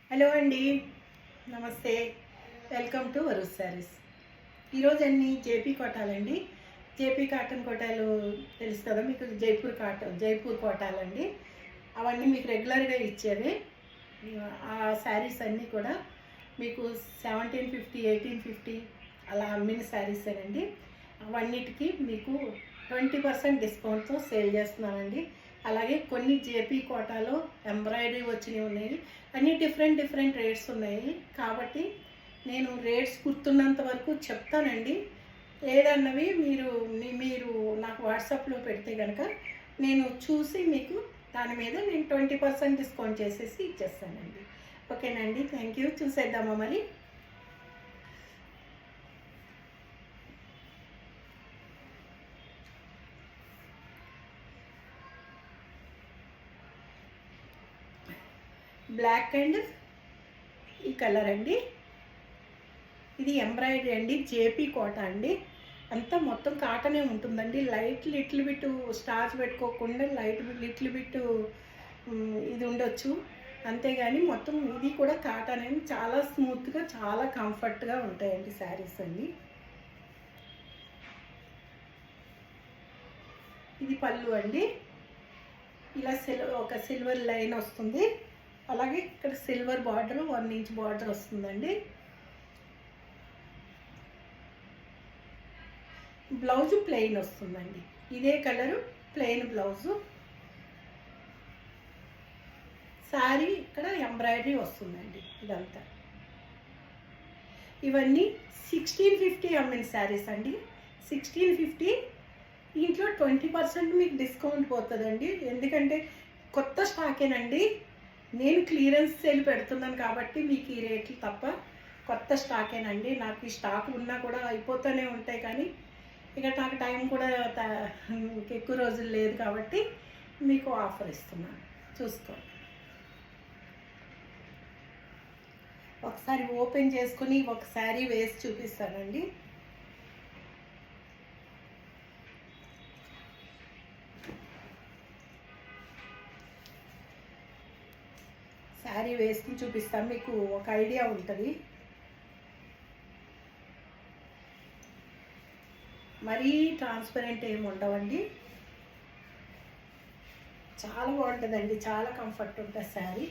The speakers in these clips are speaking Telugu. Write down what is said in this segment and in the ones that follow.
హలో అండి, నమస్తే. Welcome to Varun saris. ఈరోజు అన్ని జేపీ కోటాలండి. జేపీ కాటన్ కోటాలు తెలుసు కదా మీకు. జైపూర్ కోటాలండి. అవన్నీ మీకు రెగ్యులర్గా ఇచ్చేవి. ఆ శారీస్ అన్నీ కూడా మీకు 1750, 1850 అలా అమ్మిన శారీసేనండి. అవన్నిటికీ మీకు 20% డిస్కౌంట్తో సేల్ చేస్తున్నానండి. అలాగే కొన్ని జేపీ కోటాలో ఎంబ్రాయిడరీ వచ్చినవి ఉన్నాయి. అన్నీ డిఫరెంట్ రేట్స్ ఉన్నాయి. కాబట్టి నేను రేట్స్ గుర్తున్నంత వరకు చెప్తానండి. ఏదన్నవి మీరు నాకు వాట్సాప్లో పెడితే కనుక నేను చూసి మీకు దాని మీద నేను 20% డిస్కౌంట్ చేసేసి ఇచ్చేస్తానండి. ఓకేనండి, థ్యాంక్ యూ. చూసేద్దామా మరి? బ్లాక్ అండ్ ఈ కలర్ అండి. ఇది ఎంబ్రాయిడరీ అండి, జేపీ కోట అండి. అంతా మొత్తం కాటనే ఉంటుందండి. లైట్ లిటిల్ బిట్ స్టార్చ్ పెట్టుకోకుండా లైట్ లిటిల్ బిట్ ఇది ఉండొచ్చు, అంతేగాని మొత్తం ఇది కూడా కాటన్ అండి. చాలా స్మూత్గా, చాలా కంఫర్ట్గా ఉంటాయండి శారీస్ అన్నీ. ఇది పళ్ళు అండి. ఇలా ఒక సిల్వర్ లైన్ వస్తుంది. అలాగే ఇక్కడ సిల్వర్ బార్డర్ 1 ఇంచ్ బార్డర్ వస్తుందండి. బ్లౌజు ప్లెయిన్ వస్తుందండి. ఇదే కలరు ప్లెయిన్ బ్లౌజు. శారీ ఇక్కడ ఎంబ్రాయిడరీ వస్తుందండి. ఇదంతా ఇవన్నీ 1650 అమ్మిన శారీస్ అండి. 1650. ఇంట్లో 20% మీకు డిస్కౌంట్ పోతుందండి. ఎందుకంటే కొత్త స్టాకేనండి. నేను క్లియరెన్స్ సేల్ పెడుతున్నాను కాబట్టి మీకు ఈ రేట్లు తప్ప. కొత్త స్టాకేనండి. నాకు ఈ స్టాక్ ఉన్నా కూడా అయిపోతూనే ఉంటాయి, కానీ ఇక నాకు టైం కూడా ఎక్కువ రోజులు లేదు కాబట్టి మీకు ఆఫర్ ఇస్తున్నాను, చూసుకోండి. ఒకసారి ఓపెన్ చేసుకుని ఒక శారీ వేసి చూపిస్తానండి. శారీ వేసుకుని చూపిస్తాను, మీకు ఒక ఐడియా ఉంటుంది. మరీ ట్రాన్స్పరెంట్ ఏమి ఉండవండి. చాలా బాగుంటుందండి, చాలా కంఫర్ట్ ఉంటుంది శారీ.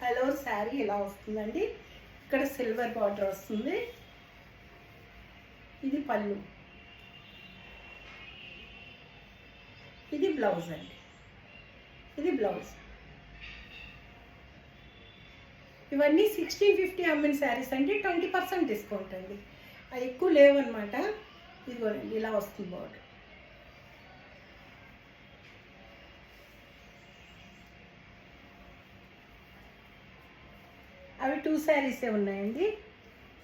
హలో, శారీ ఇలా వస్తుందండి. ఇక్కడ సిల్వర్ బార్డర్ వస్తుంది. ఇది పళ్ళు, ఇది బ్లౌజ్ అండి. ఇది బ్లౌజ్. ఇవన్నీ 1650 అమ్మిన శారీస్ అండి. 20% డిస్కౌంట్ అండి. అవి ఎక్కువ లేవన్నమాట. ఇదిగోనండి, ఇలా వస్తుంది బార్డర్. అవి 2 శారీసే ఉన్నాయండి.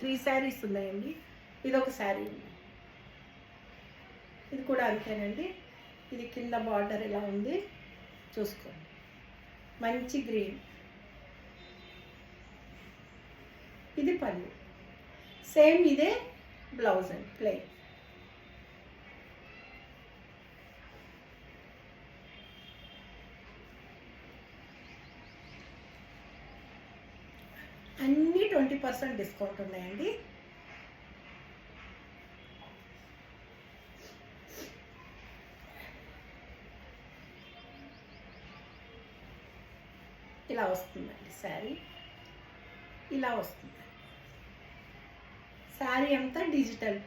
3 శారీస్ ఉన్నాయండి. ఇది ఒక శారీ ఉంది. ఇది కూడా అంతేనండి. ఇది కింద బార్డర్ ఇలా ఉంది, చూసుకోండి. మంచి గ్రీన్. ఇది పళ్ళు. సేమ్ ఇదే బ్లౌజ్ అండి, ప్లెయిన్. అన్నీ 20% డిస్కౌంట్ ఉన్నాయండి. ఇలా వస్తుందండి శారీ. ఇలా వస్తుంది శారీ అంతా. డిజిటల్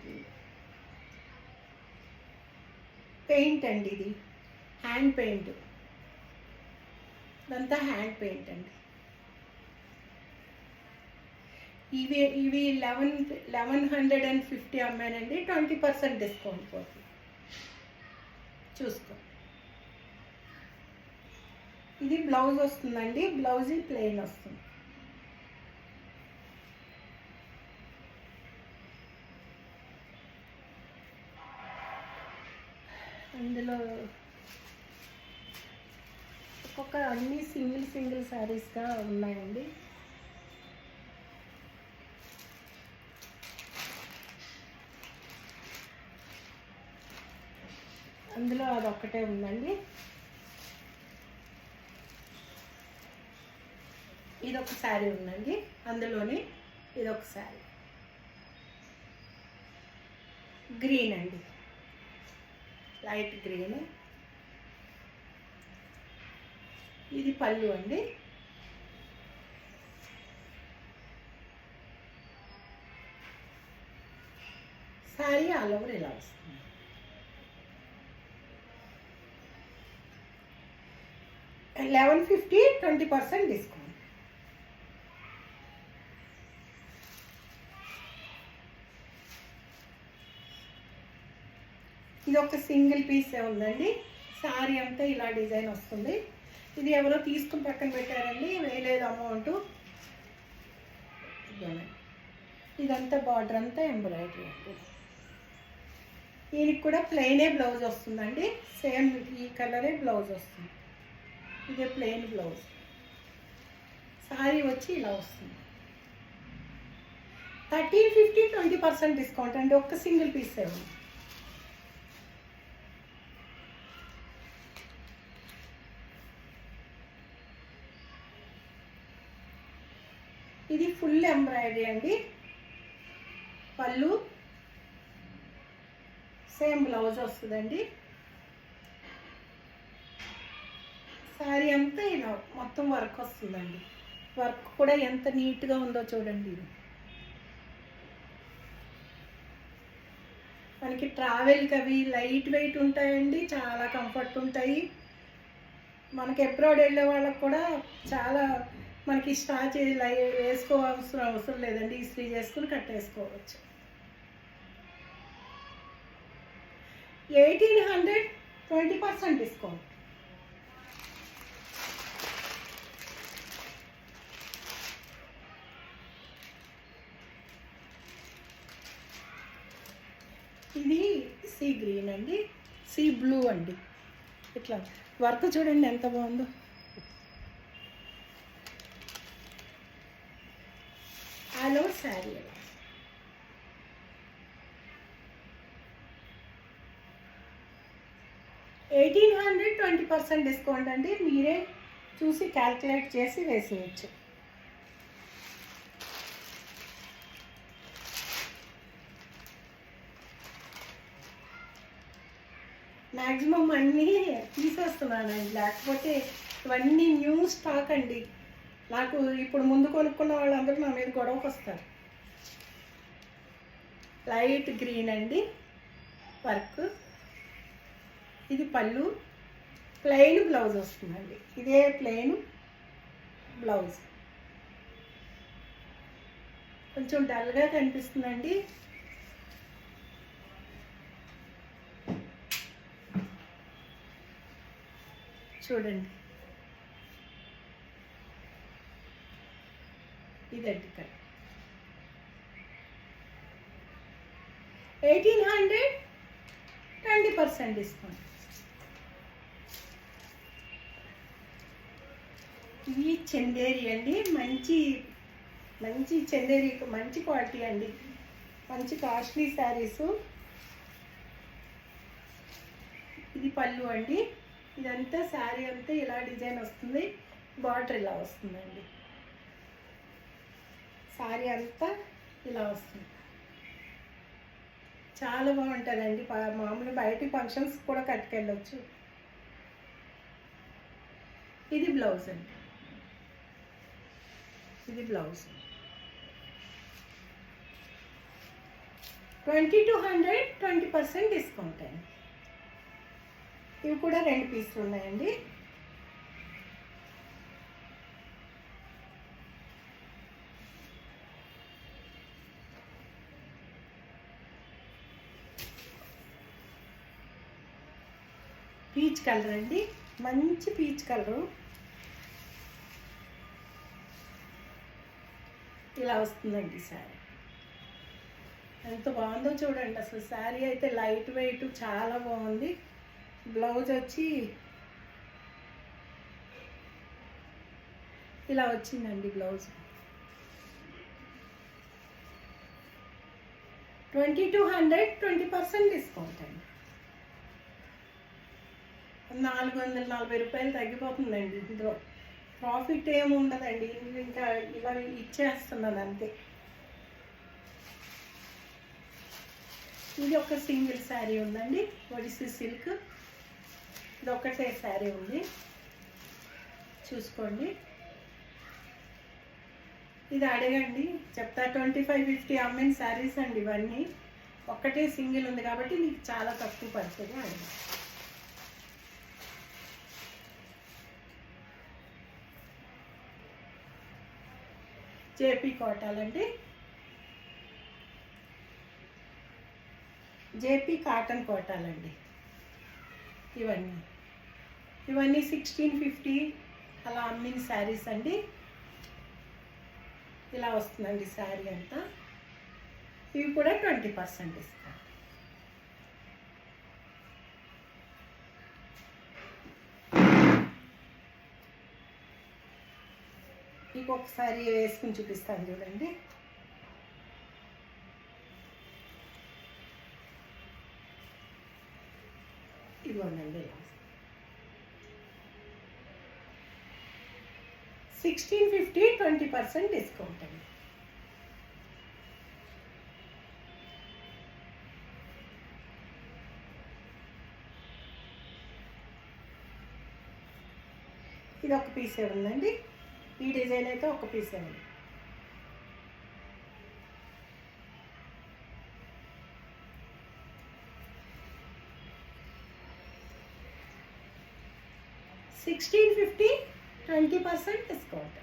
పెయింట్ అండి. ఇది హ్యాండ్ పెయింట్. ఇదంతా హ్యాండ్ పెయింట్ అండి. ఇవి 1150 అమ్మానండి. 20% డిస్కౌంట్ పోతుంది, చూసుకో. ఇది బ్లౌజ్ వస్తుందండి. బ్లౌజ్ ప్లెయిన్ వస్తుంది. అందులో ఒక అన్ని సింగిల్ శారీస్గా ఉన్నాయండి. అందులో అదొక్కటే ఉందండి. ఇదొక శారీ ఉందండి, అందులోని ఇదొక శారీ గ్రీన్ అండి, లైట్ గ్రీన్. ఇది పళ్ళు అండి. శారీ ఆల్ ఓవర్ ఇలా వస్తుంది. 1150, 20% డిస్కౌంట్. ఇది ఒక సింగిల్ పీసే ఉందండి. శారీ అంతా ఇలా డిజైన్ వస్తుంది. ఇది ఎవరో తీసుకుని పక్కన పెట్టారండి, వేయలేదు అమౌంట్. ఇదంతా బార్డర్ అంతా ఎంబ్రాయిడరీ అండి. దీనికి కూడా ప్లెయినే బ్లౌజ్ వస్తుందండి. సేమ్ ఈ కలరే బ్లౌజ్ వస్తుంది. ఇదే ప్లెయిన్ బ్లౌజ్. శారీ వచ్చి ఇలా వస్తుంది. 1350, 20% డిస్కౌంట్ అండి. ఒక్క సింగిల్ పీసే ఉంది. ఇది ఫుల్ ఎంబ్రాయిడరీ అండి. పళ్ళు సేమ్ బ్లౌజ్ వస్తుందండి. శారీ అంతా ఇలా మొత్తం వర్క్ వస్తుందండి. వర్క్ కూడా ఎంత నీట్గా ఉందో చూడండి. ఇది మనకి ట్రావెల్కి అవి లైట్ వెయిట్ ఉంటాయండి, చాలా కంఫర్ట్ ఉంటాయి. మనకి అబ్రాడ్ వెళ్ళే వాళ్ళకి కూడా చాలా మనకి స్టార్చ్ వేసుకోవాల్సిన అవసరం లేదండి. ఇస్త్రీ చేసుకుని కట్టేసుకోవచ్చు. 1800, 20% డిస్కౌంట్. ఇది సీ గ్రీన్ అండి, సీ బ్లూ అండి. ఇట్లా వర్క్ చూడండి ఎంత బాగుందో. ఆల్ ఓవర్ శారీ 1800, 20% డిస్కౌంట్ అండి. మీరే చూసి క్యాల్కులేట్ చేసి వేసేయచ్చు. మ్యాక్సిమం అన్నీ తీసేస్తున్నానండి, లేకపోతే ఇవన్నీ న్యూ స్టాక్ అండి. నాకు ఇప్పుడు ముందు కొనుక్కున్న వాళ్ళందరూ నా మీద గొడవకు వస్తారు. లైట్ గ్రీన్ అండి వర్క్. ఇది పళ్ళు, ప్లెయిన్ బ్లౌజ్ వస్తుందండి. ఇదే ప్లెయిన్ బ్లౌజ్. కొంచెం డల్గా కనిపిస్తుందండి. చూడండి, ఇదండి ఇక్కడ 1800, 20% డిస్కౌంట్. ఇది చందేరి అండి, మంచి చందేరి, మంచి క్వాలిటీ అండి, మంచి కాస్ట్లీ శారీసు. ఇది పళ్ళు అండి. ఇదంతా శారీ అంతా ఇలా డిజైన్ వస్తుంది, బార్డర్ ఇలా వస్తుందండి. శారీ అంతా ఇలా వస్తుంది. చాలా బాగుంటుందండి. మామూలు బయట ఫంక్షన్స్ కూడా కట్టుకెళ్ళొచ్చు. ఇది బ్లౌజ్ అండి. ఇది బ్లౌజ్. 2200, 20% డిస్కౌంట్ అండి. ఇవి కూడా 2 పీసులు ఉన్నాయండి. పీచ్ కలర్ అండి, మంచి పీచ్ కలరు. ఇలా వస్తుందండి శారీ. ఎంత బాగుందో చూడండి. అసలు శారీ అయితే లైట్ వెయిట్ చాలా బాగుంది. బ్లౌజ్ వచ్చి ఇలా వచ్చిందండి బ్లౌజ్. 2200 20% డిస్కౌంట్ అండి. 440 రూపాయలు తగ్గిపోతుందండి. ఇందులో ప్రాఫిట్ ఏమి ఉండదండి, ఇంకా ఇలా ఇచ్చేస్తున్నాను అంతే. ఇది ఒక సింగిల్ శారీ ఉందండి, ఒడిస్సీ సిల్క్. ఇది ఒకటే శారీ ఉంది, చూసుకోండి. ఇది అడగండి, చెప్తా. 25-50 అమ్మిన శారీస్ అండి ఇవన్నీ. ఒక్కటే సింగిల్ ఉంది కాబట్టి మీకు చాలా తక్కువ పడుతుంది. అడగండి. జేపీ కోటాలండి, జేపీ కాటన్ కోటాలండి. ఇవన్నీ 1650 అలా అమ్మిన శారీస్ అండి. ఇలా వస్తుందండి శారీ అంతా. ఇవి కూడా 20% డిస్కౌంట్. మీకు ఒకసారి వేసుకుని చూపిస్తాను చూడండి. ఇదిగోనండి, 1650 20% డిస్కౌంట్ అండి. ఇది ఒక పీసే ఉందండి. ఈ డిజైన్ అయితే ఒక పీసే ఉంది. $1650 20% discount.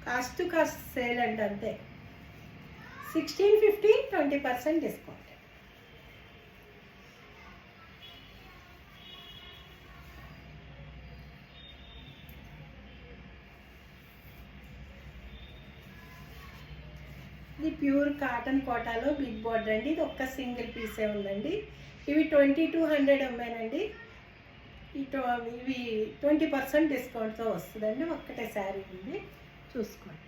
Cost to cost sale అండి, అంతే. 1650 20% డిస్కౌంట్. ఇది ప్యూర్ కాటన్ కోటాలో బిగ్ బార్డర్ అండి. ఇది ఒక్క సింగిల్ పీసే ఉందండి. ఇవి 2200 అమ్మానండి. ఇవి 20% డిస్కౌంట్తో వస్తుందండి. ఒక్కటే శారీ ఉంది, చూసుకోండి.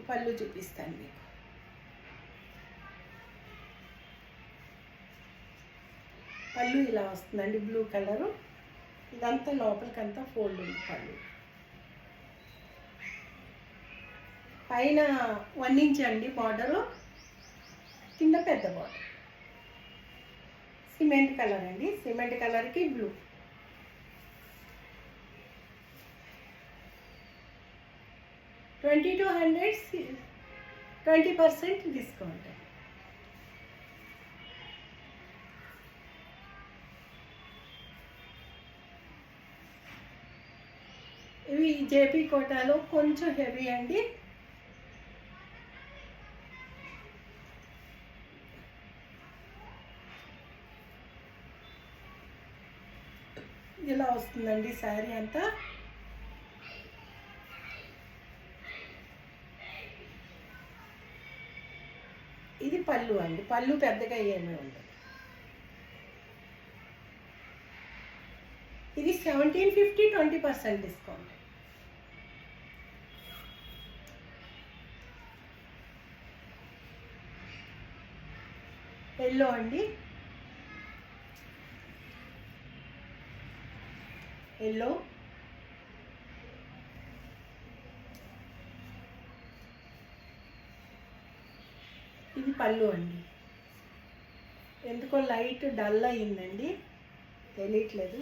పళ్ళు చూపిస్తాను మీకు. పళ్ళు ఇలా వస్తుందండి, బ్లూ కలరు. ఇదంతా లోపలికంతా ఫోల్డ్ ఉంది పళ్ళు. పైన 1 ఇంచ్ అండి బార్డరు, కింద పెద్ద బార్డర్. సిమెంట్ కలర్ అండి, సిమెంట్ కలర్కి బ్లూ. $2200 20% డిస్కౌంట్. ఇవి జేపీ కోటాలో కొంచెం హెవీ అండి. ఇలా వస్తుందండి శారీ అంతా. ఇది పళ్ళు అండి, పళ్ళు పెద్దగా ఏమీ ఉండదు. ఇది 1750 20% డిస్కౌంట్. ఎల్లో అండి, ఎల్లో. ఇది పళ్ళు అండి. ఎందుకో లైట్ డల్ అయ్యిందండి, తెలియట్లేదు.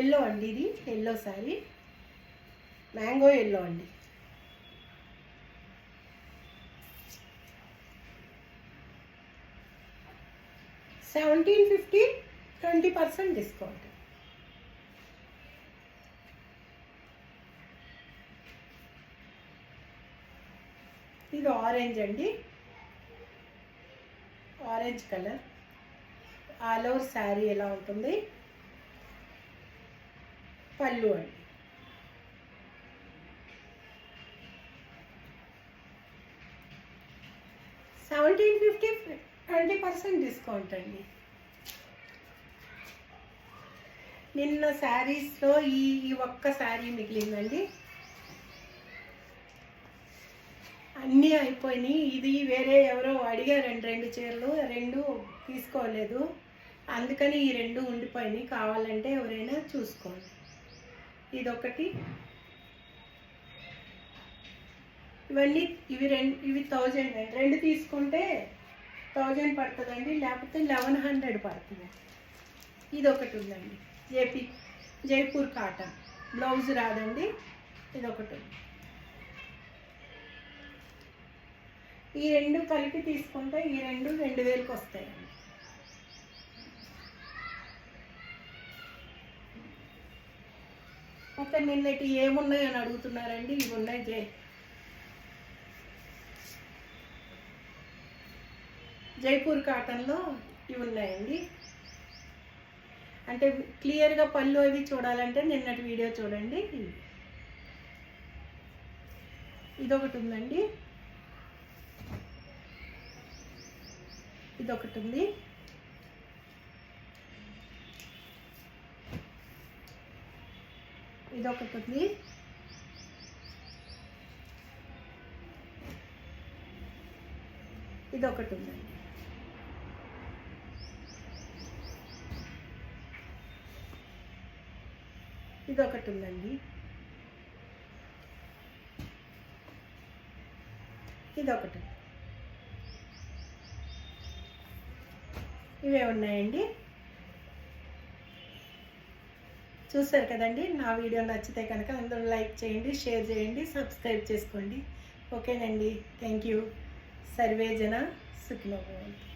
ఎల్లో అండి, ఇది ఎల్లో శారీ, మ్యాంగో ఎల్లో అండి. $1750 20% డిస్కౌంట్. ఇది ఆరెంజ్ అండి, orange colour. All over sari ఎలా ఉంటుంది, పళ్ళు అండి. $1750 20% డిస్కౌంట్ అండి. నిన్న శారీస్లో ఈ ఒక్క శారీ మిగిలిందండి, అన్నీ అయిపోయినాయి. ఇది వేరే ఎవరో అడిగారండి 2 చీరలు, 2 తీసుకోలేదు, అందుకని ఈ 2 ఉండిపోయినాయి. కావాలంటే ఎవరైనా చూసుకోండి. ఇదొకటి, ఇవన్నీ ఇవి 1000 అండి. 2 తీసుకుంటే 1000 పడుతుందండి, లేకపోతే 1100 పడుతుంది. ఇదొకటి ఉందండి, జైపూర్ కాటన్, బ్లౌజ్ రాదండి. ఇదొకటి, ఈ 2 కలిపి తీసుకుంటే ఈ 2 2000కి వస్తాయండి. ఓకే, నిన్నటి ఏమున్నాయి అని అడుగుతున్నారండి. ఇవి ఉన్నాయి, జైపూర్ కాటన్లో ఇవి ఉన్నాయండి. అంటే క్లియర్గా పళ్ళు అవి చూడాలంటే నిన్నటి వీడియో చూడండి. ఇదొకటి ఉందండి, ఇదొకటి ఉంది, ఇదొకటి ఉంది, ఇదొకటి ఉందండి. ఇదొకటి ఉందండి, ఇదొకటి, ఇవే ఉన్నాయండి. చూసారు కదండి. నా వీడియో నచ్చితే కనుక అందరూ లైక్ చేయండి, షేర్ చేయండి, సబ్స్క్రైబ్ చేసుకోండి. ఓకేనండి, థ్యాంక్ యూ. సర్వే జన సుఖినో భవంతు.